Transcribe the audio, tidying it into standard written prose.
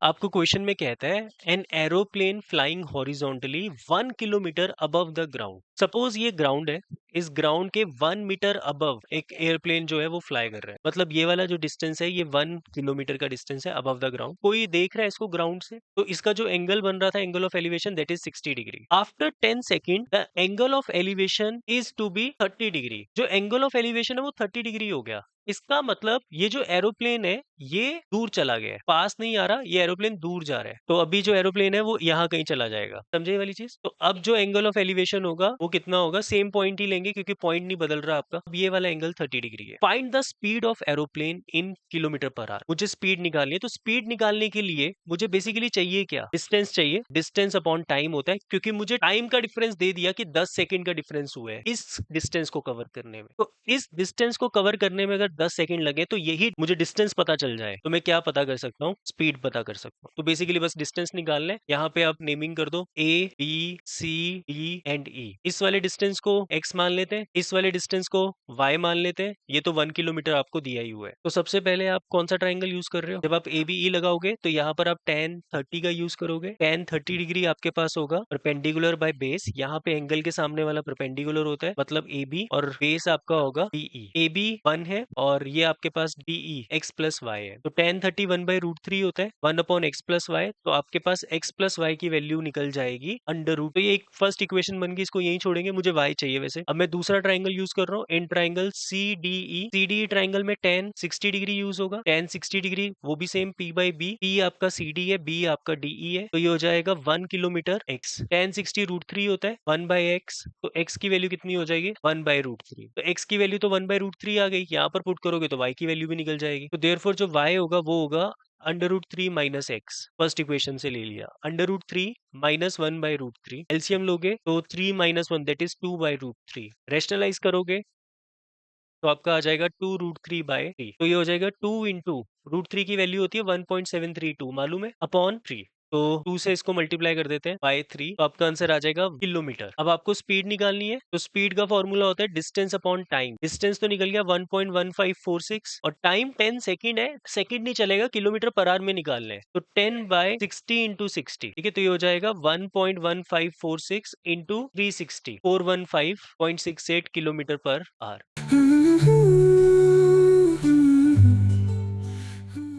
आपको क्वेश्चन में कहता है an aeroplane flying horizontally 1 kilometre above the ground. Suppose ये ग्राउंड है, इस ग्राउंड के 1 मीटर अबव एक एयरप्लेन जो है वो फ्लाई कर रहा है। मतलब ये वाला जो डिस्टेंस है ये 1 किलोमीटर का डिस्टेंस है अबव द ग्राउंड। कोई देख रहा है इसको ग्राउंड से, तो इसका जो एंगल बन रहा था, angle of elevation, that is 60 degree. After 10 second the angle of elevation is to be 30 degree. जो एंगल ऑफ एलिवेशन है वो 30 डिग्री हो गया। इसका मतलब ये जो एरोप्लेन है ये दूर चला गया है, पास नहीं आ रहा, ये एरोप्लेन दूर जा रहा है। तो अभी जो एरोप्लेन है वो यहाँ कहीं चला जाएगा। समझे ये वाली चीज? तो अब जो एंगल ऑफ एलिवेशन होगा वो कितना होगा? सेम पॉइंट ही लेंगे क्योंकि पॉइंट नहीं बदल रहा आपका। अब ये वाला एंगल 30 डिग्री है। Find the speed of aeroplane in kilometre per hour. मुझे स्पीड निकालनी है, तो स्पीड निकालने के लिए मुझे बेसिकली चाहिए क्या? डिस्टेंस चाहिए। डिस्टेंस अपॉन टाइम होता है, क्योंकि मुझे टाइम का डिफरेंस दे दिया कि 10 सेकंड का डिफरेंस हुआ है इस डिस्टेंस को कवर करने में। तो इस डिस्टेंस को कवर करने में अगर 10 सेकंड लगे तो यही मुझे डिस्टेंस पता चल जाए तो मैं क्या पता कर सकता हूँ? स्पीड पता कर सकता हूँ। तो बेसिकली बस डिस्टेंस निकालना है। यहाँ पे आप नेमिंग कर दो A B C D and E. इस वाले डिस्टेंस को x मान लेते हैं, इस वाले डिस्टेंस को y मान लेते हैं। ये तो 1 किलोमीटर आपको दिया ही हुआ है। तो सबसे पहले आप कौन सा ट्राइंगल यूज कर रहे हो? जब आप ए बी ई लगाओगे तो यहाँ पर आप tan 30 का यूज करोगे। tan 30 डिग्री आपके पास होगा परपेंडिकुलर बाय बेस। यहाँ पे एंगल के सामने वाला परपेंडिकुलर होता है, मतलब ए बी, और बेस आपका होगा DE। ए बी 1 है और ये आपके पास DE x प्लस वाई है। तो tan 30 1/√3 होता है, 1/x+y। तो आपके पास x प्लस वाई की वैल्यू निकल जाएगी अंडर रूट। तो ये एक फर्स्ट इक्वेशन बन गई, इसको यहीं छोड़ेंगे, मुझे y चाहिए वैसे। अब मैं दूसरा ट्राइंगल यूज कर रहा हूँ, इन ट्राइंगल CDE ट्राइंगल में tan 60 डिग्री यूज होगा। tan 60 डिग्री वो भी सेम P/B। P आपका CD है, B आपका DE है, तो ये हो जाएगा 1 किलोमीटर x। tan 60 √3 होता है, 1/x। तो x की वैल्यू कितनी हो जाएगी? 1/√3। तो x की वैल्यू तो 1/√3 आ गई, यहाँ पर पुट करोगे तो y की वैल्यू भी निकल जाएगी। तो देयरफॉर जो y होगा वो होगा √3 माइनस एक्स। फर्स्ट इक्वेशन से ले लिया। √3 माइनस 1/√3, एलसीएम लोगे तो 3 माइनस 1 दैट इज 2/√3। रेशनलाइज करोगे तो आपका आ जाएगा 2√3/3। तो ये हो जाएगा 2 इंटू √3 की वैल्यू होती है 1.732, मालूम है, अपॉन 3। तो 2 से इसको मल्टीप्लाई कर देते हैं बाय 3, तो आपका आंसर आ जाएगा किलोमीटर। अब आपको स्पीड निकालनी है, तो स्पीड का फॉर्मूला होता है डिस्टेंस अपॉन टाइम। डिस्टेंस तो निकल गया 1.1546 और टाइम 10 सेकंड है, सेकंड नहीं चलेगा, किलोमीटर पर आवर में निकालना है। तो 10/60 इंटू 60, ठीक है, तो ये हो जाएगा 1.1546 इंटू 360, 415.68 किलोमीटर पर आवर।